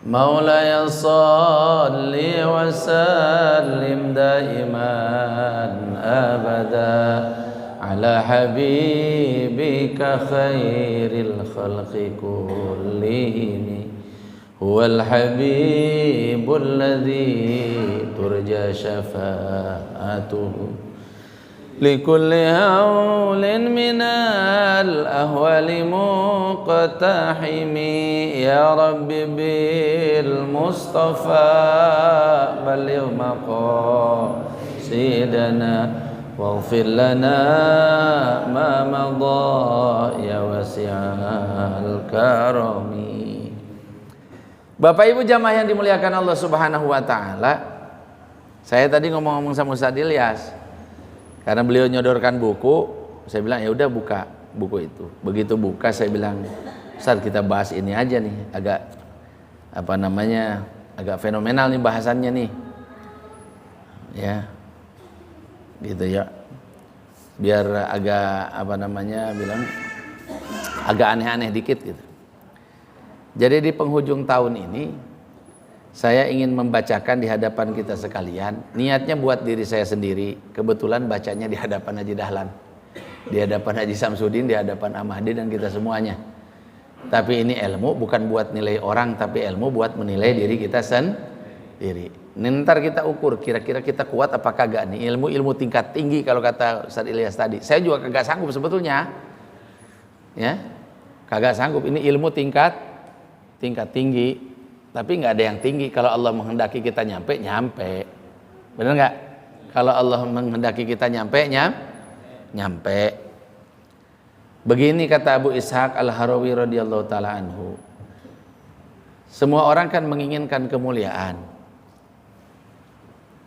مولاي صل وسلم دائما أبدا على حبيبك خير الخلق كلهم هو الحبيب الذي ترجى شفاعته لكل هول من الأهوال مقتحم يا رب بالمصطفى بلغ مقاصدنا واغفر لنا ما مضى يا واسع الكرم. Bapak Ibu jamaah yang dimuliakan Allah Subhanahu wa taala, saya tadi ngomong-ngomong sama Ustaz Ilyas karena beliau nyodorkan buku, saya bilang ya udah buka buku itu. Begitu buka saya bilang, Ustaz kita bahas ini aja nih, agak agak fenomenal nih bahasannya nih. Ya. Gitu ya. Biar agak agak aneh-aneh dikit gitu. Jadi di penghujung tahun ini saya ingin membacakan di hadapan kita sekalian. Niatnya buat diri saya sendiri. Kebetulan bacanya di hadapan Haji Dahlan, di hadapan Haji Samsudin, di hadapan Ahmadi dan kita semuanya. Tapi ini ilmu bukan buat nilai orang, tapi ilmu buat menilai diri kita sendiri. Ntar kita ukur kira-kira kita kuat apa kagak nih. Ilmu tingkat tinggi kalau kata Ustaz Ilyas tadi. Saya juga kagak sanggup sebetulnya. Ya. Kagak sanggup, ini ilmu tingkat tinggi, tapi nggak ada yang tinggi. Kalau Allah menghendaki kita nyampe, bener nggak? Kalau Allah menghendaki kita nyampe. Begini kata Abu Ishaq Al-Harawi radhiyallahu taala anhu. Semua orang kan menginginkan kemuliaan.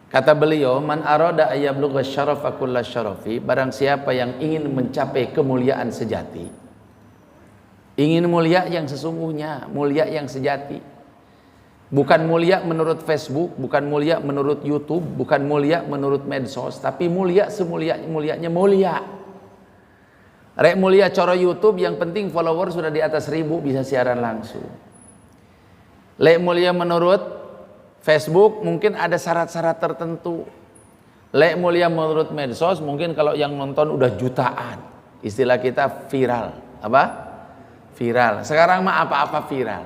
Kata beliau, man arada ayyablugha syarafa kulla syarafi, barang siapa yang ingin mencapai kemuliaan sejati, ingin mulia yang sesungguhnya, mulia yang sejati. Bukan mulia menurut Facebook, bukan mulia menurut YouTube, bukan mulia menurut medsos, tapi mulia semulia-mulianya mulia. Rek mulia coro YouTube, yang penting follower sudah di atas 1000 bisa siaran langsung. Lek mulia menurut Facebook mungkin ada syarat-syarat tertentu. Lek mulia menurut medsos mungkin kalau yang nonton udah jutaan. Istilah kita viral. Apa? Viral. Sekarang mah apa-apa viral.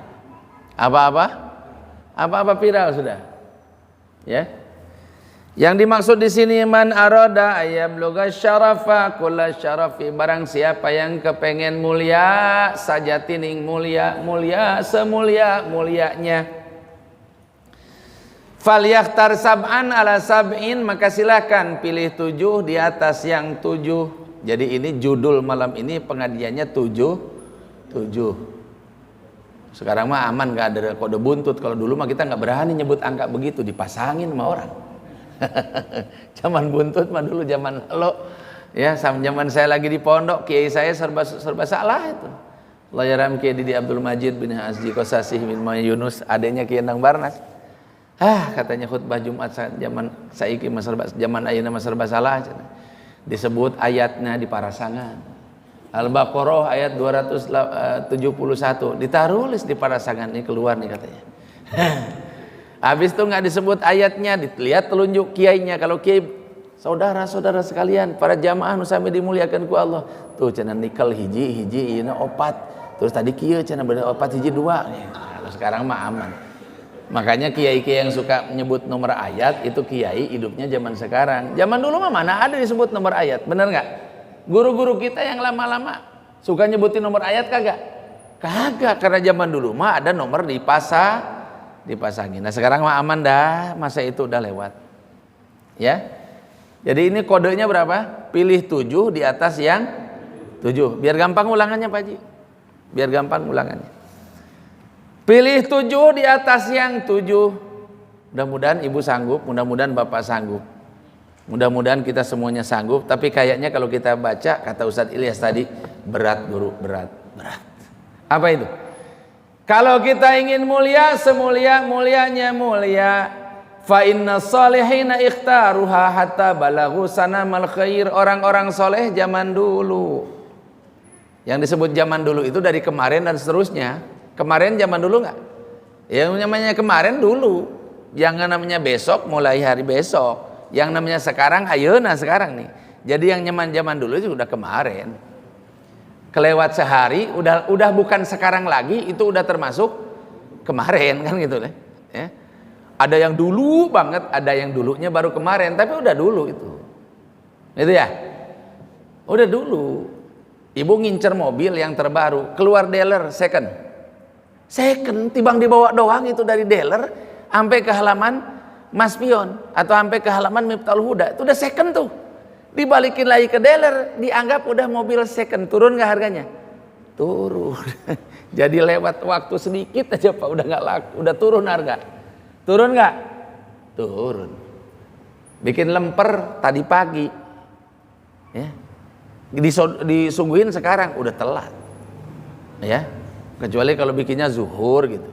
Apa-apa viral sudah. Ya. Yang dimaksud di sini man arada ayyablugha syarafa kulla syarafi, barang siapa yang kepengen mulia sajatining mulia semulia-mulianya. Falyakhtar sab'an ala sab'in, maka silakan pilih 7 di atas yang 7. Jadi ini judul malam ini pengajiannya 7. Sekarang mah aman, gak ada kode buntut. Kalau dulu mah kita gak berani nyebut angka begitu, dipasangin sama orang. Zaman buntut mah dulu zaman lo ya, zaman saya lagi di pondok, kiai saya serba salah itu. Allah yaram Kiai Didi Abdul Majid bin Azji Qasasih bin Yunus, adanya Kiai Endang Barnas. Katanya khutbah Jumat zaman saiki mah zaman ayeuna mah serba salah. Disebut ayatnya di parasangan. Al-Baqarah ayat 271 ditarulis di parasangan, ini keluar nih katanya. Habis itu nggak disebut ayatnya, dilihat telunjuk kiainya. Kalau kiai, saudara-saudara sekalian, para jamaah nu sami dimuliakan ku Allah. Tuh cenah nikel hiji ieu opat. Terus tadi kieu cenah bener opat hiji 2. Kalau sekarang mah aman. Makanya kiai-kiai yang suka menyebut nomor ayat itu kiai hidupnya zaman sekarang. Zaman dulu mah mana ada disebut nomor ayat, bener nggak? Guru-guru kita yang lama-lama suka nyebutin nomor ayat kagak? Kagak, karena zaman dulu mah ada nomor dipasangin. Nah sekarang mah aman dah, masa itu udah lewat. Ya. Jadi ini kodenya berapa? Pilih 7 di atas yang 7. Biar gampang ulangannya Pak Haji. Biar gampang ulangannya. Pilih 7 di atas yang 7. Mudah-mudahan ibu sanggup, mudah-mudahan bapak sanggup. Mudah-mudahan kita semuanya sanggup, tapi kayaknya kalau kita baca, kata Ustadz Ilyas tadi, berat guru, berat. Apa itu? Kalau kita ingin mulia, semulia-mulianya mulia. Fa inna salihina ikhtaruha hatta balaghu sanamal khair. Orang-orang soleh zaman dulu. Yang disebut zaman dulu itu dari kemarin dan seterusnya. Kemarin zaman dulu enggak? Yang namanya kemarin dulu, yang namanya besok mulai hari besok, yang namanya sekarang ayeuna sekarang nih. Jadi yang nyaman zaman dulu itu udah kemarin. Kelewat sehari udah bukan sekarang lagi, itu udah termasuk kemarin kan gitu deh. Ya. Ada yang dulu banget, ada yang dulunya baru kemarin, tapi udah dulu itu. Itu ya. Udah dulu. Ibu ngincer mobil yang terbaru, keluar dealer second. Second, tibang dibawa doang itu dari dealer sampai ke halaman Mas Pion atau sampai ke halaman Miftahul Huda. Itu udah second tuh. Dibalikin lagi ke dealer, dianggap udah mobil second. Turun nggak harganya? Turun. Jadi lewat waktu sedikit aja Pak, udah nggak laku, udah turun harga. Turun nggak? Turun. Bikin lemper tadi pagi, ya. Disungguhin sekarang udah telat, ya. Kecuali kalau bikinnya zuhur gitu.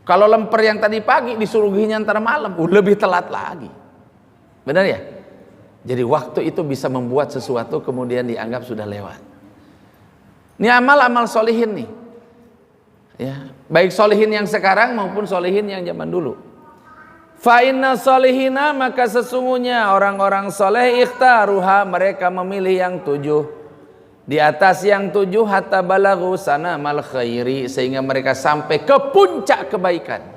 Kalau lemper yang tadi pagi disuruhinya ntar malam, lebih telat lagi. Benar ya? Jadi waktu itu bisa membuat sesuatu kemudian dianggap sudah lewat. Ini amal-amal solihin nih, ya, baik solihin yang sekarang maupun solihin yang zaman dulu. Fa inna solihina, maka sesungguhnya orang-orang soleh ikhtaruha, mereka memilih yang 7 di atas yang 7 hatta balaghu sanamal khairi, sehingga mereka sampai ke puncak kebaikan.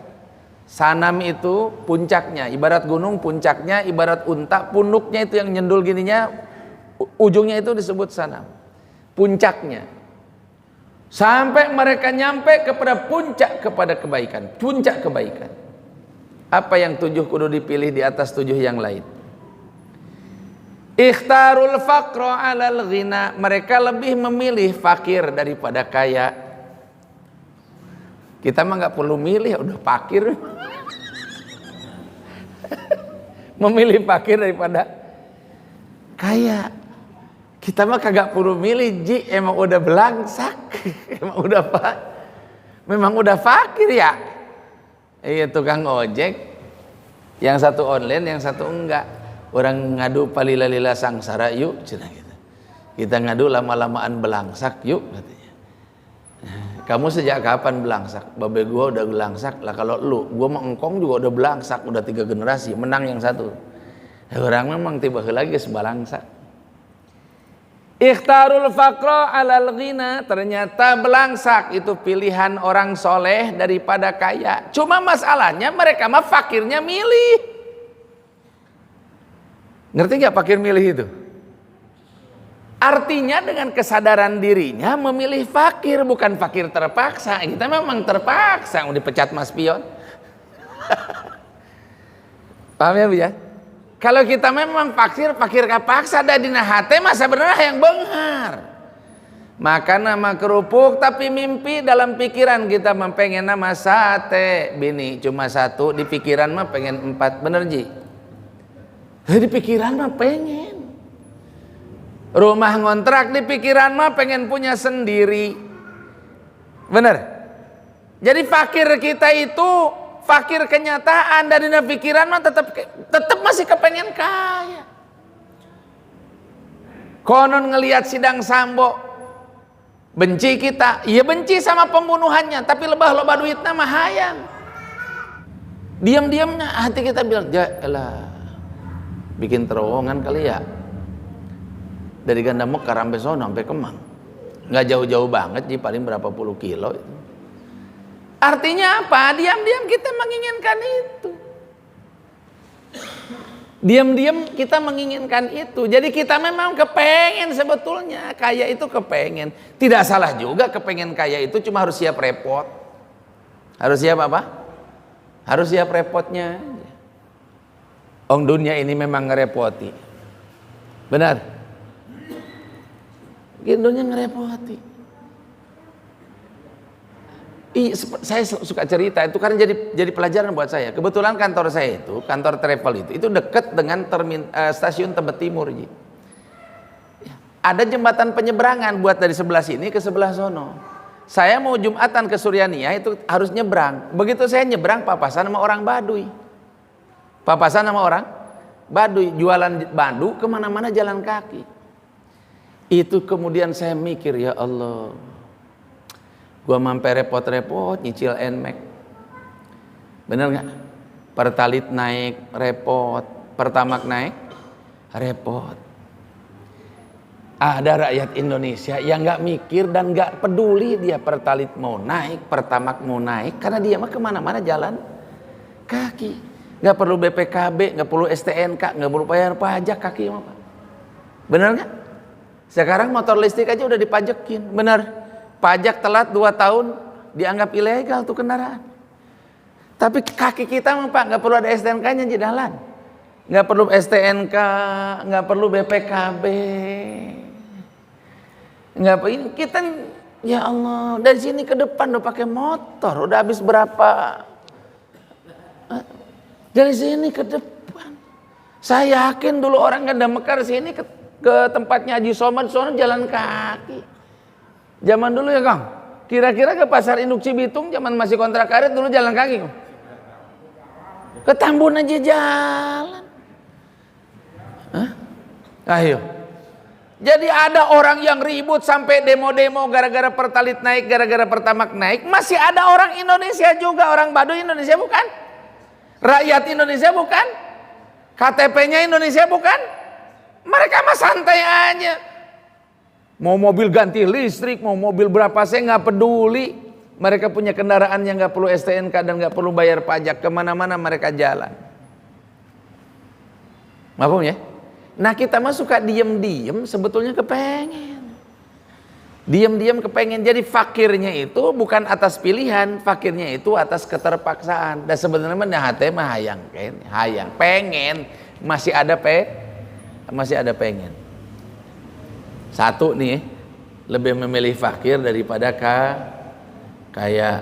Sanam itu puncaknya, ibarat gunung, puncaknya ibarat unta, punuknya itu yang nyendul gininya, ujungnya itu disebut sanam. Puncaknya. Sampai mereka nyampe kepada puncak, kepada kebaikan, puncak kebaikan. Apa yang 7 kudu dipilih di atas 7 yang lain? Ikhtarul faqra 'alal ghina, mereka lebih memilih fakir daripada kaya. Kita mah nggak perlu milih, udah fakir. Memilih fakir daripada kaya. Kita mah kagak perlu milih, Ji, emang udah belangsak. Emang udah pak, memang udah fakir ya. Iya, tukang ojek, yang satu online, yang satu enggak. Orang ngadu palila-lila sangsara yuk, cina gitu. Kita ngadu lama-lamaan belangsak yuk, katanya. Kamu sejak kapan belangsak? Babe gua udah belangsak lah. Kalau lu, gua mah engkong juga udah belangsak, udah 3 generasi, menang yang satu. Orang memang tiba lagi sebalangsak. Ikhtarul faqra 'alal ghina, ternyata belangsak itu pilihan orang soleh daripada kaya. Cuma masalahnya mereka mah fakirnya milih. Ngerti gak fakir milih itu? Artinya dengan kesadaran dirinya memilih fakir, bukan fakir terpaksa. Kita memang terpaksa, mau dipecat Mas Pion. Paham ya Bu ya? Kalau kita memang fakir kapaksa dan dina hate masa bener yang benghar. Makan nama kerupuk tapi mimpi dalam pikiran kita pengen nama sate. Bini cuma 1, di pikiran mah pengen 4, bener Ji? Di pikiran mah pengen. Rumah ngontrak, di pikiran mah pengen punya sendiri. Bener? Jadi fakir kita itu fakir kenyataan, dan di pikiran mah tetap masih kepengen kaya. Konon ngelihat sidang Sambo, benci kita, iya benci sama pembunuhannya, tapi lebah-lebah duitnya mah hayang. Diam-diamnya hati kita bilang, jalah, bikin terowongan kali ya. Dari Ganda Mekar sampai sono sampai Kemang, nggak jauh-jauh banget, jadi paling berapa puluh kilo itu. Artinya apa? Diam-diam kita menginginkan itu. Diam-diam kita menginginkan itu. Jadi kita memang kepengen sebetulnya kaya itu, kepengen. Tidak salah juga kepengen kaya itu, cuma harus siap repot. Harus siap apa? Harus siap repotnya. Ong dunia ini memang ngerepoti. Benar? Dunia ngerepoti. Saya suka cerita itu karena jadi pelajaran buat saya. Kebetulan kantor saya itu, kantor travel itu dekat dengan stasiun Tebet Timur. Ada jembatan penyeberangan buat dari sebelah sini ke sebelah sono. Saya mau Jumatan ke Suryania itu harus nyebrang. Begitu saya nyebrang, papasan sama orang Baduy. Papasan sama orang Baduy, jualan madu kemana-mana jalan kaki. Itu kemudian saya mikir, ya Allah, gua mampai repot-repot nyicil NMAX, Bener nggak? Pertalit naik repot, Pertamax naik repot. Ada rakyat Indonesia yang nggak mikir dan nggak peduli dia Pertalit mau naik, Pertamax mau naik, karena dia mah kemana-mana jalan kaki. Nggak perlu BPKB, nggak perlu STNK, nggak perlu bayar pajak kaki mah Pak. Bener nggak? Sekarang motor listrik aja udah dipajekin, bener. Pajak telat 2 tahun dianggap ilegal tuh kendaraan. Tapi kaki kita mah Pak nggak perlu ada STNK-nya di jalan, nggak perlu STNK, nggak perlu BPKB. Nggak apa ini kita, ya Allah, dari sini ke depan udah pakai motor, udah habis berapa? Dari sini ke depan, saya yakin dulu orang Ganda Mekar sini ke tempatnya Haji Somad, sono jalan kaki. Zaman dulu ya Kang, kira-kira ke pasar induk Cibitung zaman masih kontrak karet dulu jalan kaki Kang. Ke Tambun aja jalan. Hah? Ayo. Jadi ada orang yang ribut sampai demo-demo gara-gara Pertalit naik, gara-gara Pertamax naik. Masih ada orang Indonesia juga, orang Baduy Indonesia bukan? Rakyat Indonesia bukan? KTP-nya Indonesia bukan? Mereka mah santai aja. Mau mobil ganti listrik, mau mobil berapa saya nggak peduli. Mereka punya kendaraan yang nggak perlu STNK dan nggak perlu bayar pajak. Kemana-mana mereka jalan. Maaf ya? Nah kita mah suka diem-diem sebetulnya kepengen. Diem-diem kepengen. Jadi fakirnya itu bukan atas pilihan, fakirnya itu atas keterpaksaan. Dan sebenarnya hati mah hayang, hayang, pengen, masih ada pengen. Satu nih, lebih memilih fakir daripada kaya.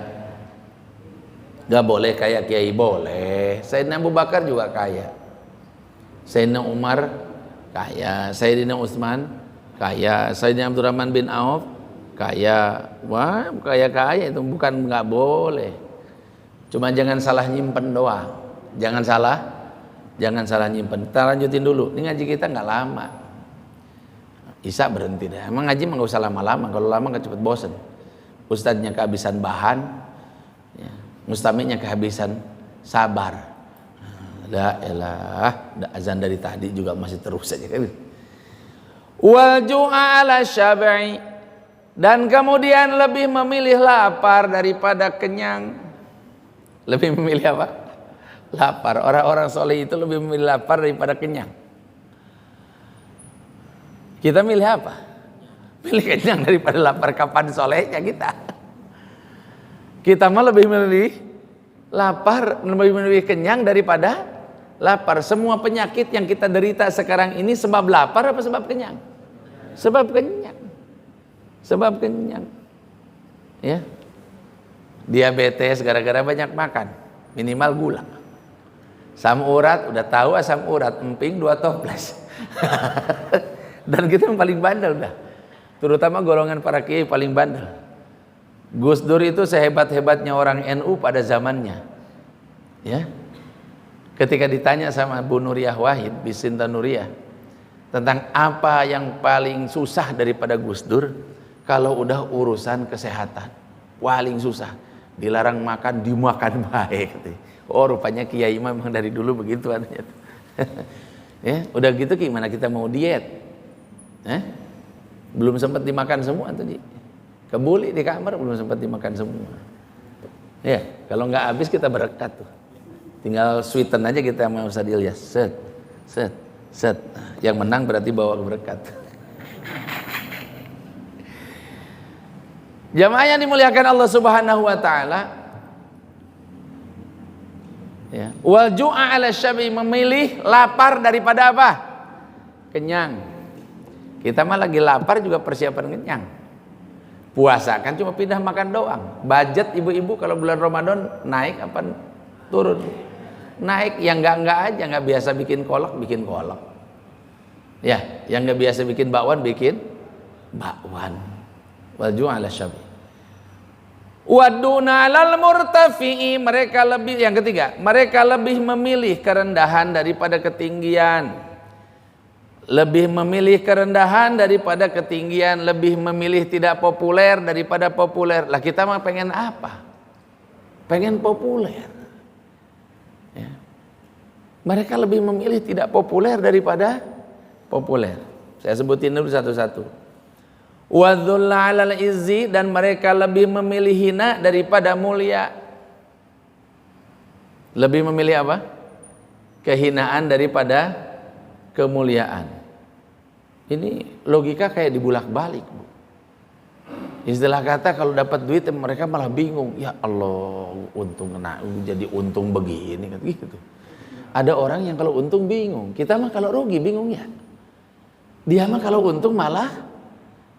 Gak boleh kaya kiai boleh. Sayyidina Abu Bakar juga kaya. Sayyidina Umar kaya, Sayyidina Utsman kaya, Sayyidina Abdurrahman bin Auf kaya. Wah, kaya itu bukan nggak boleh. Cuma jangan salah nyimpen doang. Jangan salah nyimpen. Kita lanjutin dulu. Ini ngaji kita nggak lama. Isa berhenti deh. Emang ngaji nggak usah lama-lama. Kalau lama nggak cepet bosen. Ustadznya kehabisan bahan, ya. Mustaminya kehabisan sabar. La elah, azan dari tadi juga masih terus saja kan. Wal ju'a ala syabai, dan kemudian lebih memilih lapar daripada kenyang. Lebih memilih apa? Lapar. Orang-orang soleh itu lebih memilih lapar daripada kenyang. Kita milih apa? Milih kenyang daripada lapar. Kapan solehnya kita? Kita mah lebih memilih lapar, lebih memilih kenyang daripada lapar. Semua penyakit yang kita derita sekarang ini sebab lapar apa sebab kenyang? Sebab kenyang. Ya. Diabetes gara-gara banyak makan, minimal gula. Asam urat, udah tahu asam urat, emping 2 toples. Dan kita yang paling bandel dah. Terutama golongan para kiai paling bandel. Gus Dur itu sehebat-hebatnya orang NU pada zamannya. Ya. Ketika ditanya sama Bu Nuriyah Wahid, Bisinta Nuriyah, tentang apa yang paling susah daripada Gus Dur, kalau udah urusan kesehatan, paling susah. Dilarang makan, dimakan baik. Oh rupanya kiai memang dari dulu begitu adanya. Ya, udah gitu gimana kita mau diet? Belum sempat dimakan semua tadi. Kebuli di kamar belum sempat dimakan semua. Ya, kalau nggak habis kita berkat tuh. Tinggal sweeten aja kita sama Ustaz Ilyas. Set. Yang menang berarti bawa berkat. Jamaah yang dimuliakan Allah Subhanahu wa taala. Ya, wal ju'a 'ala syabi, memilih lapar daripada apa? Kenyang. Kita mah lagi lapar juga persiapan kenyang. Puasa kan cuma pindah makan doang. Budget ibu-ibu kalau bulan Ramadan naik apa turun? Naik. Yang enggak aja, nggak biasa bikin kolak. Ya, yang nggak biasa bikin bakwan bikin bakwan. Wal ju'a 'ala syabi. Waduna 'alal murtafi'i, mereka lebih, yang ketiga, mereka lebih memilih kerendahan daripada ketinggian. Lebih memilih kerendahan daripada ketinggian, lebih memilih tidak populer daripada populer. Lah kita mah pengen apa? Pengen populer. Ya. Mereka lebih memilih tidak populer daripada populer. Saya sebutin dulu satu-satu. Wadzulla 'alal izzi, dan mereka lebih memilih hina daripada mulia. Lebih memilih apa? Kehinaan daripada kemuliaan. Ini logika kayak dibulak-balik, Bu. Istilah kata kalau dapat duit mereka malah bingung. Ya Allah, untung kena, jadi untung begini kan gitu. Ada orang yang kalau untung bingung. Kita mah kalau rugi bingung ya. Dia mah kalau untung malah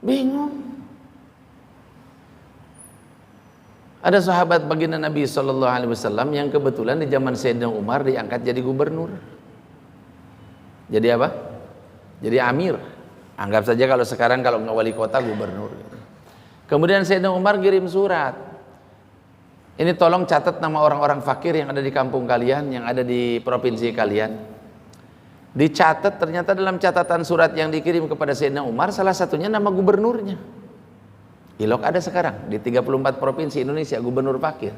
bingung. Ada sahabat baginda Nabi SAW yang kebetulan di zaman Sayyidina Umar diangkat jadi gubernur. Jadi apa? Jadi amir. Anggap saja kalau sekarang kalau nggak wali kota, gubernur. Kemudian Sayyidina Umar kirim surat. Ini tolong catat nama orang-orang fakir yang ada di kampung kalian, yang ada di provinsi kalian. Dicatat, ternyata dalam catatan surat yang dikirim kepada Sayyidina Umar, salah satunya nama gubernurnya. Ilok ada sekarang di 34 provinsi Indonesia gubernur fakir.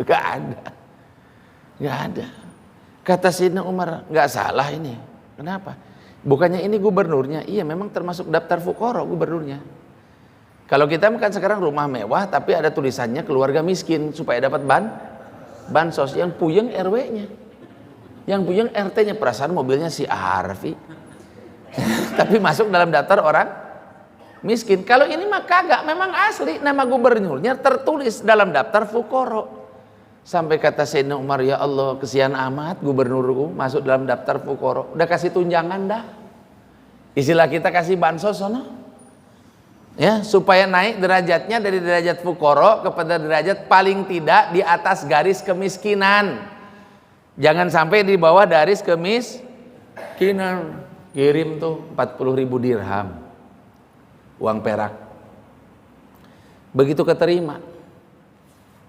Gak ada. Gak ada. Kata Sayyidina Umar, gak salah ini. Kenapa? Bukannya ini gubernurnya? Iya, memang termasuk daftar fuqara gubernurnya. Kalau kita kan sekarang rumah mewah tapi ada tulisannya keluarga miskin supaya dapat bansos. Yang puyeng RW-nya. Yang puyeng RT-nya, perasaan mobilnya si Arfi. Tapi masuk dalam daftar orang miskin. Kalau ini mah kagak, memang asli nama gubernurnya tertulis dalam daftar fuqara. Sampai kata Sayyidina Umar, ya Allah, kesian amat gubernurku masuk dalam daftar fuqara. Udah kasih tunjangan dah. Istilah kita kasih bansos sono. Ya, supaya naik derajatnya dari derajat fuqara kepada derajat paling tidak di atas garis kemiskinan. Jangan sampai di bawah garis kemiskinan. Kirim tuh 40.000 dirham. Uang perak. Begitu keterima,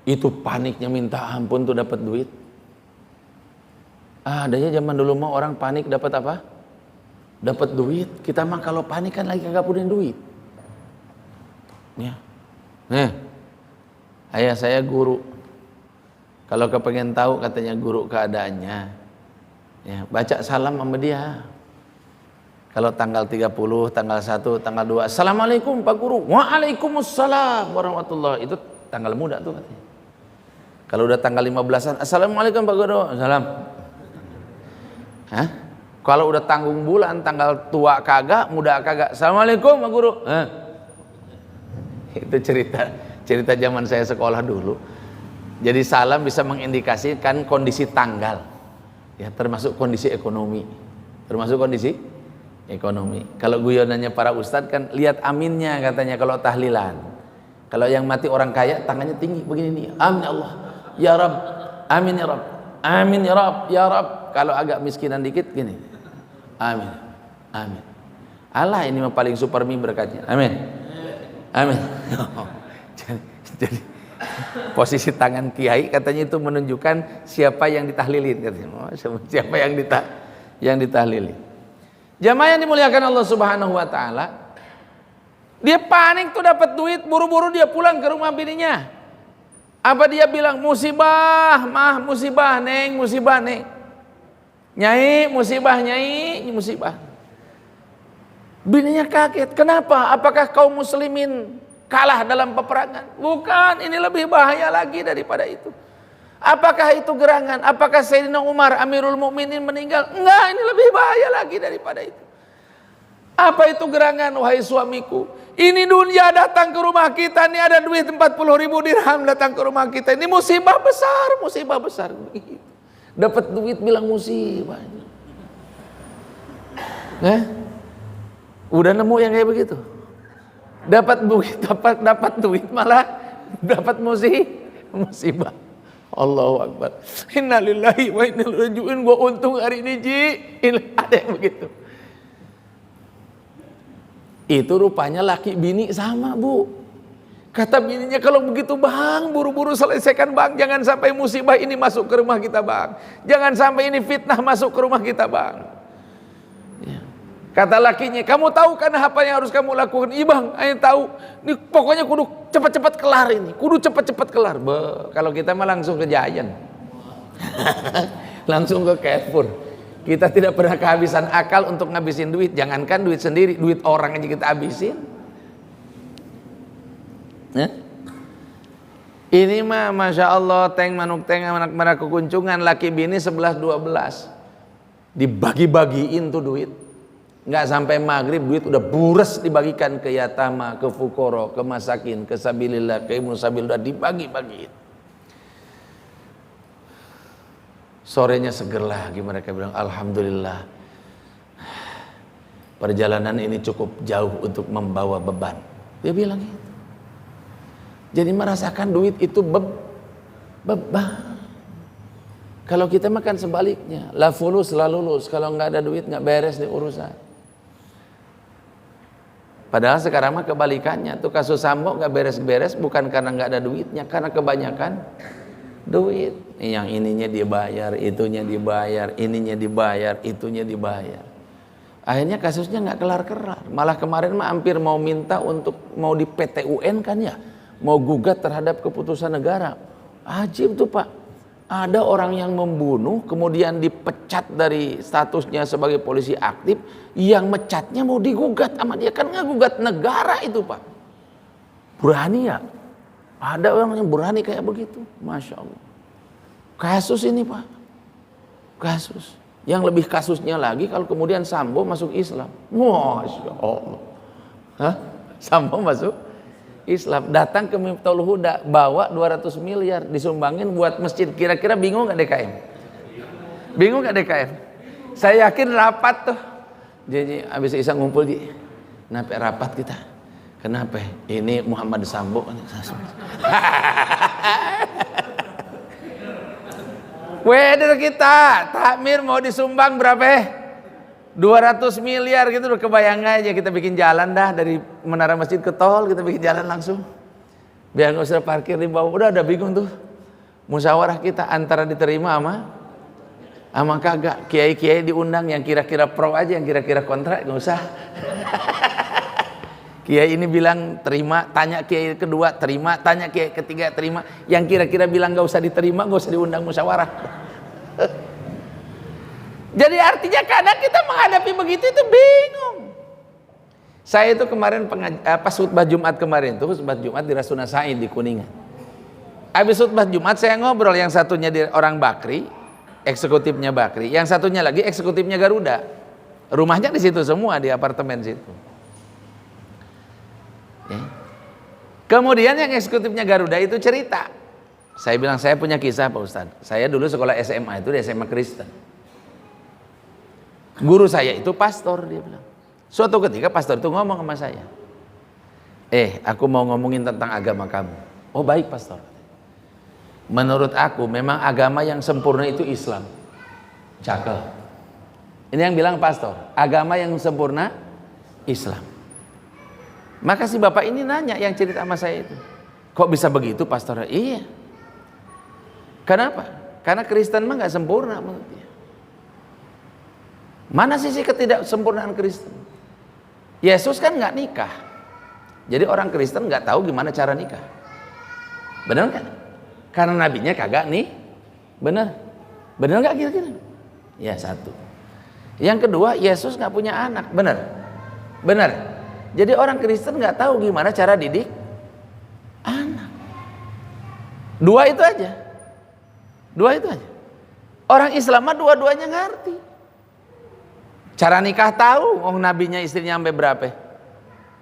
itu paniknya minta ampun tuh dapat duit. Adanya zaman dulu mah orang panik dapat apa? Dapat duit. Kita mah kalau panik kan lagi kagak punya duit. Ya. Ayah saya guru. Kalau kepengen tahu katanya guru keadaannya, ya, baca salam sama dia. Kalau tanggal 30, tanggal 1, tanggal 2, Assalamualaikum Pak Guru. Waalaikumsalam warahmatullahi. Itu tanggal muda tuh katanya. Kalau udah tanggal 15-an, Assalamualaikum Pak Guru. Salam. Hah? Kalau udah tanggung bulan, tanggal tua kagak, muda kagak. Assalamualaikum Pak Guru. Itu cerita zaman saya sekolah dulu. Jadi salam bisa mengindikasikan kondisi tanggal. Ya, termasuk kondisi ekonomi. Termasuk kondisi ekonomi. Kalau guyonannya para ustadz kan lihat aminnya katanya kalau tahlilan. Kalau yang mati orang kaya tangannya tinggi begini nih. Amin ya Allah. Ya Rabb. Amin ya Rabb. Amin ya Rabb. Ya Rabb. Kalau agak miskinan dikit gini. Amin. Amin. Allah ini mah paling super berkatnya. Amin. Amin. Jadi posisi tangan kiai katanya itu menunjukkan siapa yang ditahlilin katanya. Siapa yang ditahlilin. Jamaah yang dimuliakan Allah Subhanahu wa taala, dia panik tuh dapat duit, buru-buru dia pulang ke rumah bininya. Apa dia bilang? Musibah, mah, musibah, neng, musibah, neng. Nyai, musibah, nyai, musibah. Bininya kaget. Kenapa? Apakah kaum muslimin kalah dalam peperangan? Bukan, ini lebih bahaya lagi daripada itu. Apakah itu gerangan? Apakah Sayyidina Umar Amirul Mukminin meninggal? Enggak, ini lebih bahaya lagi daripada itu. Apa itu gerangan, wahai suamiku? Ini dunia datang ke rumah kita, ini ada duit 40.000 dirham datang ke rumah kita. Ini musibah besar, musibah besar. Dapat duit bilang musibah. Udah nemu yang kayak begitu. Dapat duit malah dapat musibah. Allahu Akbar. Innalillahi wa inna ilaihi raji'un. Gua untung hari ini Ji. Ada yang begitu. Itu rupanya laki bini sama, Bu. Kata bininya, kalau begitu Bang, buru-buru selesaikan Bang. Jangan sampai musibah ini masuk ke rumah kita Bang. Jangan sampai ini fitnah masuk ke rumah kita Bang. Ya. Kata lakinya, kamu tahu kan apa yang harus kamu lakukan? Iya Bang, saya tahu. Ini pokoknya kudu cepat-cepat kelar ini. Kudu cepat-cepat kelar. Kalau kita mah langsung ke Giant. Langsung ke Carrefour. Kita tidak pernah kehabisan akal untuk ngabisin duit. Jangankan duit sendiri, duit orang aja kita habisin. Ini mah Masya Allah, teng manuk teng anak merah kekuncungan, laki bini 11-12. Dibagi-bagiin tuh duit. Nggak sampai maghrib duit udah bures dibagikan ke yatama, ke fukoro, ke masakin, ke sabilillah, ke ibnu sabil, udah dibagi-bagiin. Sorenya seger lagi mereka bilang, alhamdulillah perjalanan ini cukup jauh untuk membawa beban. Dia bilang gitu. Jadi merasakan duit itu beban. Kalau kita makan sebaliknya, la fulus la lulus, kalau nggak ada duit nggak beres nih urusan. Padahal sekarang mah kebalikannya, tuh kasus Sambo nggak beres-beres bukan karena nggak ada duitnya, karena kebanyakan duit. Yang ininya dibayar, itunya dibayar, ininya dibayar, itunya dibayar. Akhirnya kasusnya nggak kelar-kelar. Malah kemarin mah hampir mau minta untuk mau di PT UN kan ya, mau gugat terhadap keputusan negara. Ajib tuh Pak. Ada orang yang membunuh, kemudian dipecat dari statusnya sebagai polisi aktif, yang mecatnya mau digugat sama dia, kan ngagugat negara itu Pak. Berani ya? Ada orang yang berani kayak begitu, Masya Allah. Kasus ini Pak, kasus. Yang lebih kasusnya lagi kalau kemudian Sambo masuk Islam. Masya Allah. Hah? Sambo masuk Islam, datang ke Miftahul Huda, bawa 200 miliar disumbangin buat masjid. Kira-kira bingung gak DKM? Bingung gak DKM? Saya yakin rapat tuh. Jadi habis Isa ngumpul di, kenapa rapat kita? Kenapa? Ini Muhammad Sambo. Weder kita, takmir mau disumbang berapa? 200 miliar gitu, udah kebayang aja kita bikin jalan dah dari menara masjid ke tol, kita bikin jalan langsung. Biar nggak usah parkir di bawah, udah bingung tuh. Musyawarah kita antara diterima sama kagak. Kiai-kiai diundang yang kira-kira pro aja, yang kira-kira kontra nggak usah. Kiai ini bilang terima, tanya kiai kedua terima, tanya kiai ketiga terima. Yang kira-kira bilang nggak usah diterima, nggak usah diundang musyawarah. Jadi artinya kadang kita menghadapi begitu itu bingung. Saya itu kemarin pas khutbah Jumat kemarin tuh, khutbah Jumat di Rasuna Said di Kuningan. Habis khutbah Jumat saya ngobrol, yang satunya di orang Bakri, eksekutifnya Bakri, yang satunya lagi eksekutifnya Garuda. Rumahnya di situ semua, di apartemen situ. Ya. Kemudian yang eksekutifnya Garuda itu cerita. Saya bilang, saya punya kisah Pak Ustadz. Saya dulu sekolah SMA itu di SMA Kristen. Guru saya itu pastor, dia bilang. Suatu ketika pastor itu ngomong sama saya, aku mau ngomongin tentang agama kamu. Oh baik pastor. Menurut aku memang agama yang sempurna itu Islam. Cakep. Ini yang bilang pastor, agama yang sempurna Islam. Maka si bapak ini nanya yang cerita sama saya itu, kok bisa begitu pastor? Iya. Kenapa? Karena Kristen mah nggak sempurna menurut dia. Mana sisi ketidaksempurnaan Kristen? Yesus kan nggak nikah, jadi orang Kristen nggak tahu gimana cara nikah. Benar nggak? Karena nabinya kagak nih, benar nggak kira-kira? Ya satu. Yang kedua, Yesus nggak punya anak, benar. Jadi orang Kristen nggak tahu gimana cara didik anak. Dua itu aja. Orang Islam mah dua-duanya ngerti. Cara nikah tahu, nabinya istrinya sampai berapa?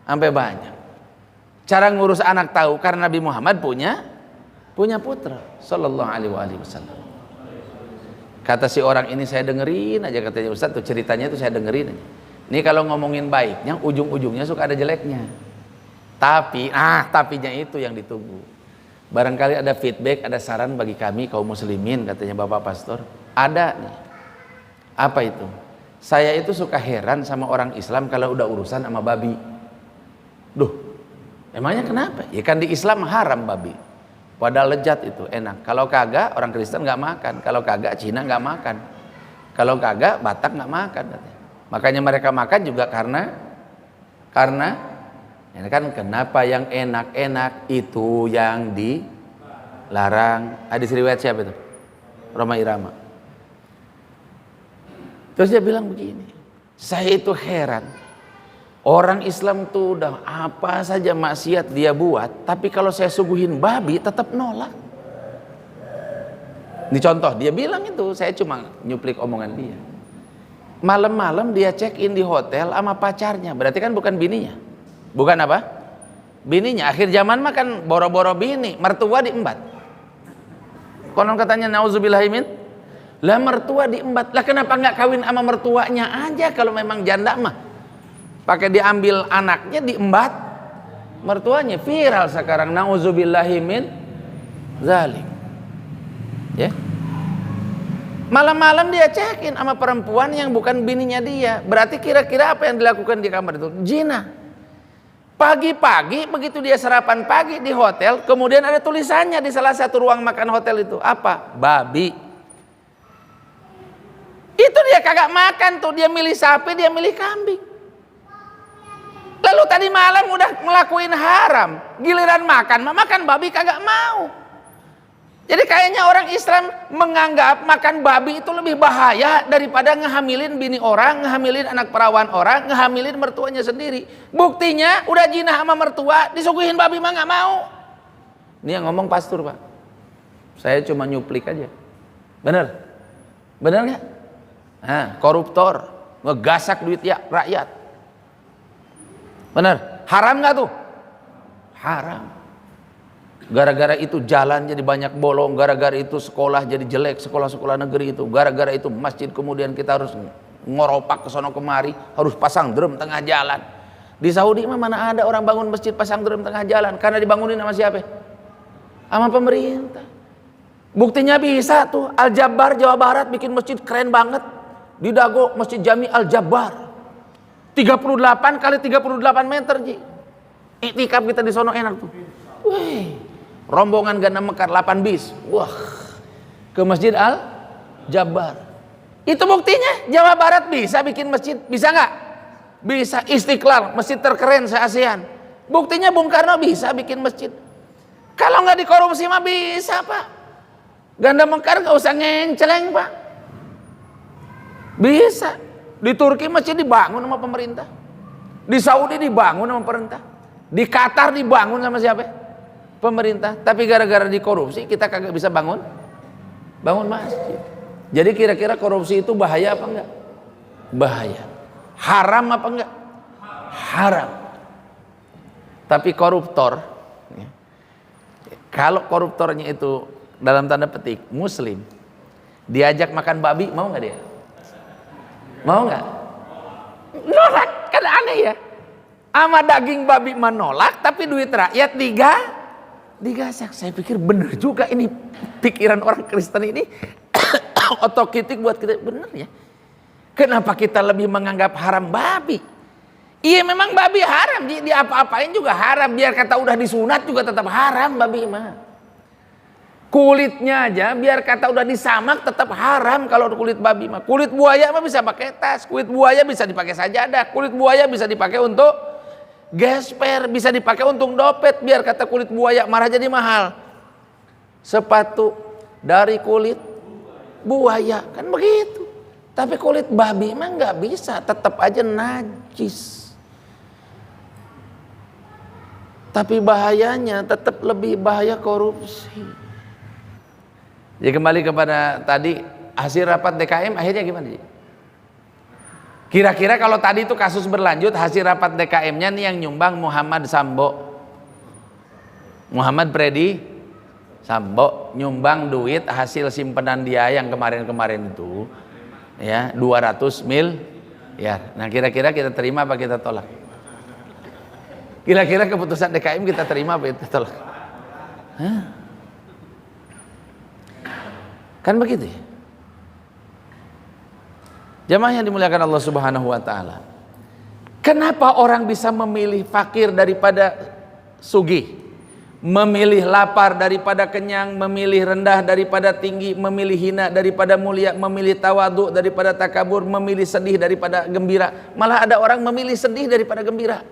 Sampai banyak. Cara ngurus anak tahu, karena Nabi Muhammad punya putra sallallahu alaihi wasallam. Kata si orang ini, saya dengerin aja, katanya Ustaz tuh ceritanya tuh saya dengerin aja. Ini kalau ngomongin baiknya, ujung-ujungnya suka ada jeleknya. Tapinya itu yang ditunggu. Barangkali ada feedback, ada saran bagi kami kaum muslimin, katanya Bapak Pastor. Ada nih. Apa itu? Saya itu suka heran sama orang Islam kalau udah urusan sama babi. Duh, emangnya kenapa? Ya kan di Islam haram babi. Padahal lezat itu, enak. Kalau kagak, orang Kristen nggak makan. Kalau kagak, Cina nggak makan. Kalau kagak, Batak nggak makan. Makanya mereka makan juga karena ya kan, kenapa yang enak-enak itu yang dilarang. Hadis riwayat siapa itu? Rhoma Irama. Terus dia bilang begini, saya itu heran, orang Islam tuh udah apa saja maksiat dia buat, tapi kalau saya suguhin babi tetap nolak. Ini contoh, dia bilang itu, saya cuma nyuplik omongan dia. Malam-malam dia check in di hotel sama pacarnya, berarti kan bukan bininya. Bukan apa? Bininya. Akhir zaman mah kan boro-boro bini, mertua diembat. Konon katanya nauzubillahimin. Lah mertua diembat. Lah kenapa nggak kawin sama mertuanya aja kalau memang janda mah? Pakai diambil anaknya diembat mertuanya. Viral sekarang, nauzubillahimin zalim. Ya. Malam-malam dia cekin sama perempuan yang bukan bininya dia. Berarti kira-kira apa yang dilakukan di kamar itu? Zina. Pagi-pagi begitu dia sarapan pagi di hotel, kemudian ada tulisannya di salah satu ruang makan hotel itu. Apa? Babi. Itu dia kagak makan tuh, dia milih sapi, dia milih kambing. Lalu tadi malam udah ngelakuin haram, giliran makan babi kagak mau. Jadi kayaknya orang Islam menganggap makan babi itu lebih bahaya daripada ngehamilin bini orang, ngehamilin anak perawan orang, ngehamilin mertuanya sendiri. Buktinya udah jinah sama mertua, disuguhin babi mah nggak mau. Ini yang ngomong pastor, Pak. Saya cuma nyuplik aja. Bener? Bener nggak? Nah, koruptor, ngegasak duit ya rakyat. Bener? Haram nggak tuh? Haram. Gara-gara itu jalan jadi banyak bolong, gara-gara itu sekolah jadi jelek, sekolah-sekolah negeri itu, gara-gara itu masjid kemudian kita harus ngoropak ke sono kemari, harus pasang drum tengah jalan. Di Saudi mah mana ada orang bangun masjid pasang drum tengah jalan, karena dibangunin sama siapa? Sama pemerintah. Buktinya bisa tuh, Al-Jabbar Jawa Barat bikin masjid keren banget di Dago, Masjid Jami Al-Jabbar 38 kali 38 meter Ji. Iktikaf kita di sono enak tuh. Wih, rombongan Gana Mekar 8 bis. Wah, ke Masjid Al-Jabbar. Itu buktinya Jawa Barat bisa bikin masjid. Bisa nggak? Bisa. Istiqlal, masjid terkeren se-ASEAN. Buktinya Bung Karno bisa bikin masjid. Kalau nggak dikorupsi mah bisa, Pak. Ganda Mekar nggak usah ngenceleng, Pak. Bisa. Di Turki masjid dibangun sama pemerintah. Di Saudi dibangun sama pemerintah. Di Qatar dibangun sama siapa? Pemerintah. Tapi gara-gara dikorupsi kita kagak bisa bangun masjid. Jadi kira-kira korupsi itu bahaya apa enggak? Bahaya. Haram apa enggak? Haram. Tapi koruptor, kalau koruptornya itu dalam tanda petik muslim, diajak makan babi, mau nggak dia? Mau nggak? Nolak, kan aneh ya. Ama daging babi menolak, tapi duit rakyat digasak. Saya pikir bener juga ini pikiran orang Kristen ini. Otokritik buat kita, bener ya. Kenapa kita lebih menganggap haram babi? Iya memang babi haram, di apa-apain juga haram. Biar kata udah disunat juga tetap haram babi mah. Kulitnya aja biar kata udah disamak tetap haram kalau kulit babi mah. Kulit buaya mah bisa pakai tas, kulit buaya bisa dipakai sajadah, kulit buaya bisa dipakai untuk gesper, bisa dipakai untuk dompet. Biar kata kulit buaya marah jadi mahal. Sepatu dari kulit buaya kan begitu. Tapi kulit babi mah nggak bisa, tetap aja najis. Tapi bahayanya tetap lebih bahaya korupsi. Jadi kembali kepada tadi hasil rapat DKM akhirnya gimana? Kira-kira kalau tadi itu kasus berlanjut, hasil rapat DKM-nya nih yang nyumbang Muhammad Sambo, Muhammad Freddy Sambo nyumbang duit hasil simpenan dia yang kemarin-kemarin itu ya 200 mil ya. Nah kira-kira kita terima apa kita tolak? Kira-kira keputusan DKM kita terima apa kita tolak? Hah? Kan begitu ya. Jamaah yang dimuliakan Allah Subhanahu wa taala. Kenapa orang bisa memilih fakir daripada sugih? Memilih lapar daripada kenyang, memilih rendah daripada tinggi, memilih hina daripada mulia, memilih tawadhu daripada takabur, memilih sedih daripada gembira. Malah ada orang memilih sedih daripada gembira.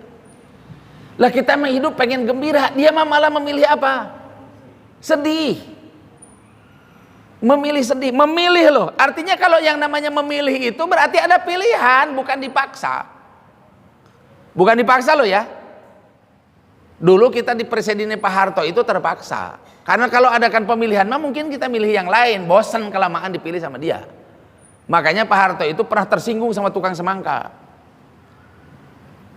Lah kita mah hidup pengen gembira, dia mah malah memilih apa? Sedih. Memilih sedih, memilih loh. Artinya kalau yang namanya memilih itu berarti ada pilihan, bukan dipaksa. Bukan dipaksa loh ya. Dulu kita di presidennya Pak Harto itu terpaksa. Karena kalau adakan pemilihan mah mungkin kita milih yang lain, bosan kelamaan dipilih sama dia. Makanya Pak Harto itu pernah tersinggung sama tukang semangka.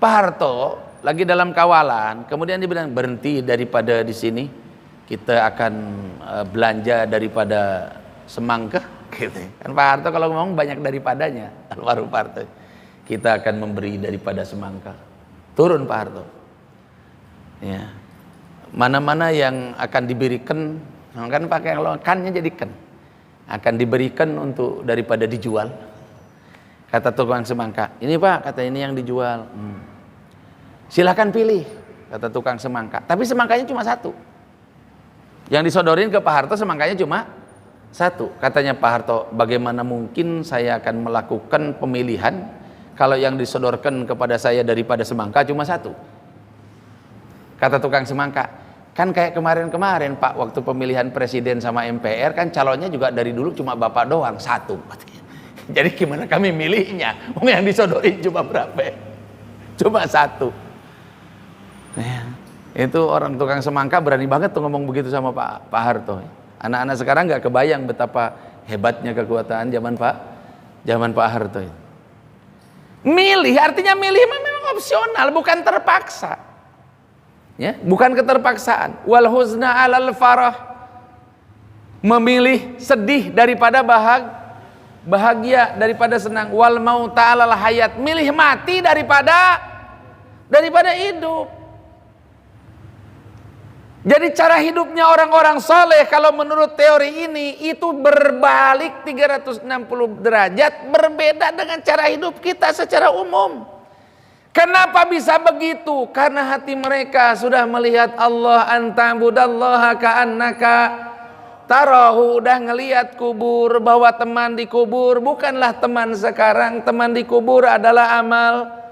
Pak Harto lagi dalam kawalan, kemudian dia bilang berhenti daripada di sini. Kita akan belanja daripada semangka, gitu. Kan Pak Harto kalau ngomong banyak daripadanya, almarhum Pak Harto. Kita akan memberi daripada semangka. Turun Pak Harto. Ya. Mana-mana yang akan diberikan, kan pakai kalau kannya jadi kan, akan diberikan untuk daripada dijual. Kata tukang semangka, ini Pak, kata ini yang dijual. Silahkan pilih, kata tukang semangka. Tapi semangkanya cuma satu. Yang disodorin ke Pak Harto semangkanya cuma satu. Katanya Pak Harto, bagaimana mungkin saya akan melakukan pemilihan kalau yang disodorkan kepada saya daripada semangka cuma satu. Kata tukang semangka, kan kayak kemarin-kemarin Pak, waktu pemilihan presiden sama MPR kan calonnya juga dari dulu cuma Bapak doang, satu. Jadi gimana kami milihnya? Yang disodorin cuma berapa? Cuma satu. Ya. Itu orang tukang semangka berani banget tuh ngomong begitu sama Pak Harto. Anak-anak sekarang nggak kebayang betapa hebatnya kekuatan zaman Pak Harto itu. Milih artinya milih memang opsional, bukan terpaksa. Ya, bukan keterpaksaan. Wal huzna 'alal farah. Memilih sedih daripada bahagia daripada senang. Wal mauta 'alal hayat. Milih mati daripada hidup. Jadi cara hidupnya orang-orang soleh kalau menurut teori ini itu berbalik 360 derajat, berbeda dengan cara hidup kita secara umum. Kenapa bisa begitu? Karena hati mereka sudah melihat Allah, anta'budallaha ka'annaka tarahu, udah ngelihat kubur, bahwa teman di kubur bukanlah teman sekarang, teman di kubur adalah amal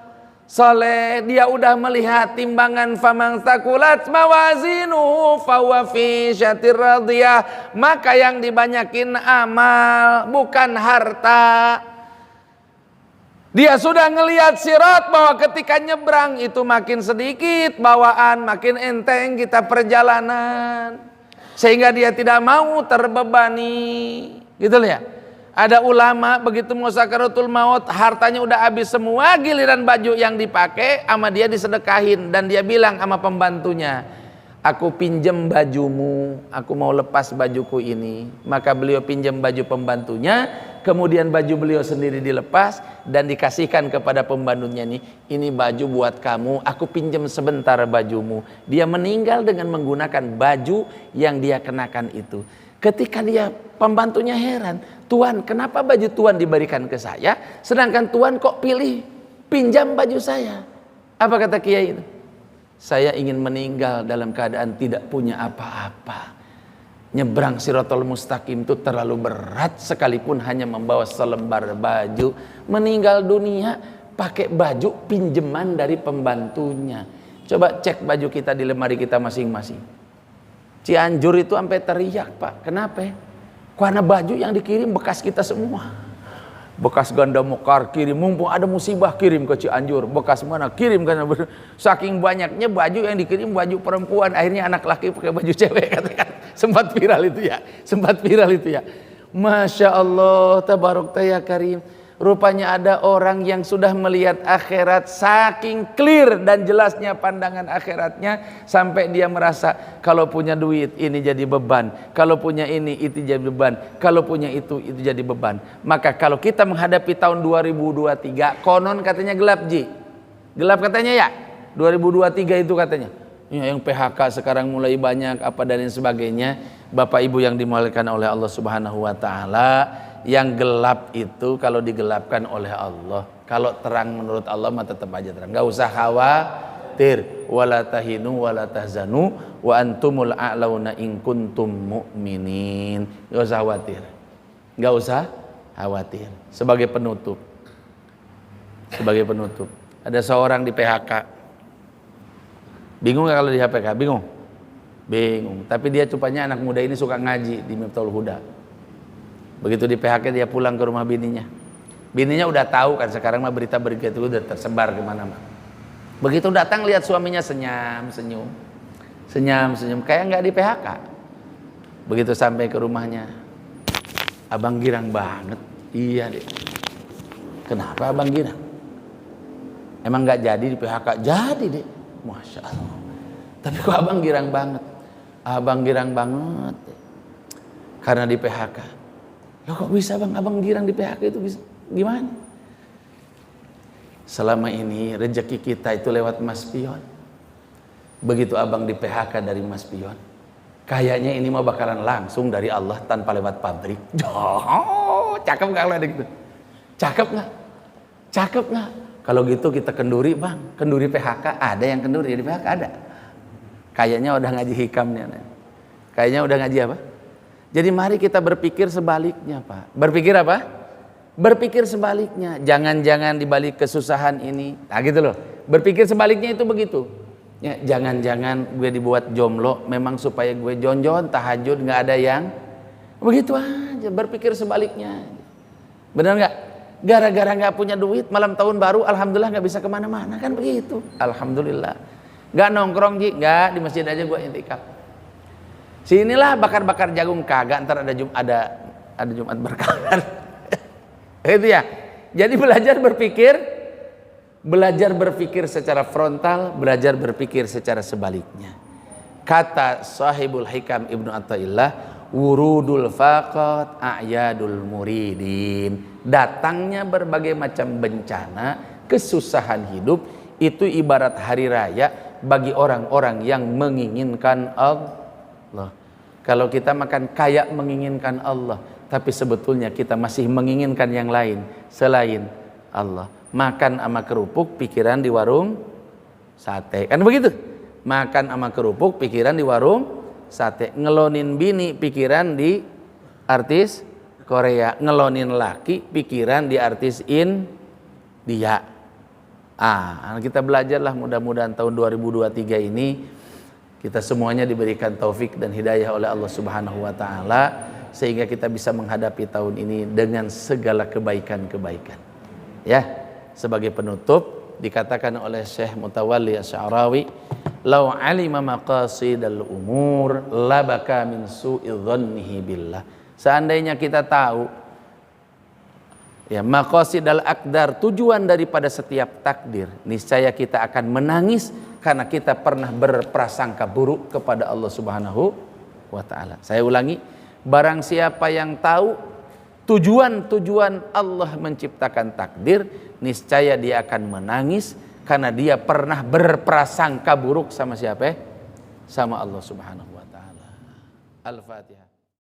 soleh. Dia udah melihat timbangan, famang takulat mawazinu fawa fi syatir radiyah, maka yang dibanyakin amal bukan harta. Dia sudah ngelihat sirat bahwa ketika nyebrang itu makin sedikit bawaan, makin enteng kita perjalanan, sehingga dia tidak mau terbebani, gitu ya. Ada ulama begitu mau sakaratul maut, hartanya udah habis semua, giliran baju yang dipakai sama dia disedekahin, dan dia bilang sama pembantunya, aku pinjam bajumu, aku mau lepas bajuku ini. Maka beliau pinjam baju pembantunya, kemudian baju beliau sendiri dilepas dan dikasihkan kepada pembantunya, ini baju buat kamu, aku pinjam sebentar bajumu. Dia meninggal dengan menggunakan baju yang dia kenakan itu. Ketika dia, pembantunya heran, Tuan, kenapa baju Tuan diberikan ke saya, sedangkan Tuan kok pinjam baju saya? Apa kata kiai itu? Saya ingin meninggal dalam keadaan tidak punya apa-apa. Nyebrang Shirathul Mustaqim itu terlalu berat, sekalipun hanya membawa selembar baju. Meninggal dunia pakai baju pinjaman dari pembantunya. Coba cek baju kita di lemari kita masing-masing. Cianjur itu sampai teriak, Pak. Kenapa? Karena baju yang dikirim bekas kita semua. Bekas ganda mekar kirim, mumpung ada musibah kirim ke Cianjur. Bekas mana kirim, karena saking banyaknya baju yang dikirim, baju perempuan, akhirnya anak laki pakai baju cewek, katakan. Sempat viral itu ya. Masya Allah, tabarok ya karim. Rupanya ada orang yang sudah melihat akhirat, saking clear dan jelasnya pandangan akhiratnya, sampai dia merasa kalau punya duit ini jadi beban, kalau punya ini itu jadi beban, kalau punya itu jadi beban. Maka kalau kita menghadapi tahun 2023, konon katanya gelap, gelap katanya ya, 2023 itu katanya ya, yang PHK sekarang mulai banyak apa dan lain sebagainya. Bapak Ibu yang dimuliakan oleh Allah Subhanahu wa taala, yang gelap itu kalau digelapkan oleh Allah, kalau terang menurut Allah mah tetap aja terang. Enggak usah khawatir, wala tahinu wala tahzanu wa antumul a'launa in kuntum mu'minin. Enggak usah khawatir. Enggak usah khawatir. Sebagai penutup, ada seorang di PHK. Bingung gak kalau di PHK? Bingung. Tapi dia rupanya anak muda ini suka ngaji di Miftahul Huda. Begitu di PHK dia pulang ke rumah bininya. Bininya udah tahu kan, sekarang mah berita-berita itu udah tersebar kemana-mana. Begitu datang lihat suaminya senyum, kayak nggak di PHK. Begitu sampai ke rumahnya, abang girang banget. Iya deh. Kenapa abang girang? Emang nggak jadi di PHK? Jadi deh. Masya Allah. Tapi kok abang girang banget? Abang girang banget deh. Karena di PHK. Loh kok bisa bang? Abang girang di PHK itu bisa? Gimana? Selama ini rezeki kita itu lewat Mas Pion. Begitu abang di PHK dari Mas Pion, kayaknya ini mah bakalan langsung dari Allah tanpa lewat pabrik. Oh, cakep gak kalau ada gitu? Cakep gak? Cakep gak? Kalau gitu kita kenduri bang, kenduri PHK. Ada yang kenduri di PHK? Ada. Kayaknya udah ngaji hikamnya. Kayaknya udah ngaji apa? Jadi mari kita berpikir sebaliknya Pak. Berpikir apa? Berpikir sebaliknya. Jangan-jangan dibalik kesusahan ini. Nah gitu loh. Berpikir sebaliknya itu begitu. Ya, jangan-jangan gue dibuat jomblo memang supaya gue jonjon, tahajud, nggak ada yang begitu aja. Berpikir sebaliknya. Benar nggak? Gara-gara nggak punya duit malam tahun baru, alhamdulillah nggak bisa kemana-mana kan begitu. Alhamdulillah. Nggak nongkrong Ji, nggak di masjid aja gue intikaf. Sinilah bakar-bakar jagung kagak, ntar ada Jumat berkah. Itu ya. Jadi belajar berpikir secara frontal, belajar berpikir secara sebaliknya. Kata sahibul hikam Ibnu Athaillah, wurudul faqat a'yadul muridin. Datangnya berbagai macam bencana, kesusahan hidup itu ibarat hari raya bagi orang-orang yang menginginkan Allah. Kalau kita makan kayak menginginkan Allah, tapi sebetulnya kita masih menginginkan yang lain selain Allah. Makan sama kerupuk, pikiran di warung sate. Kan begitu? Makan sama kerupuk, pikiran di warung sate. Ngelonin bini, pikiran di artis Korea. Ngelonin laki, pikiran di artis India. Kita belajarlah, mudah-mudahan tahun 2023 ini kita semuanya diberikan taufik dan hidayah oleh Allah Subhanahu wa taala sehingga kita bisa menghadapi tahun ini dengan segala kebaikan-kebaikan. Ya, sebagai penutup dikatakan oleh Syekh Mutawalli Asy'arawi, "Lau 'alima maqasidal umur labaka min su'i dhannihi billah." Seandainya kita tahu ya maqasidal aqdar, tujuan daripada setiap takdir, niscaya kita akan menangis karena kita pernah berprasangka buruk kepada Allah Subhanahu wa taala. Saya ulangi, barang siapa yang tahu tujuan Allah menciptakan takdir, niscaya dia akan menangis karena dia pernah berprasangka buruk sama siapa? Sama Allah Subhanahu wa taala. Al-Fatihah.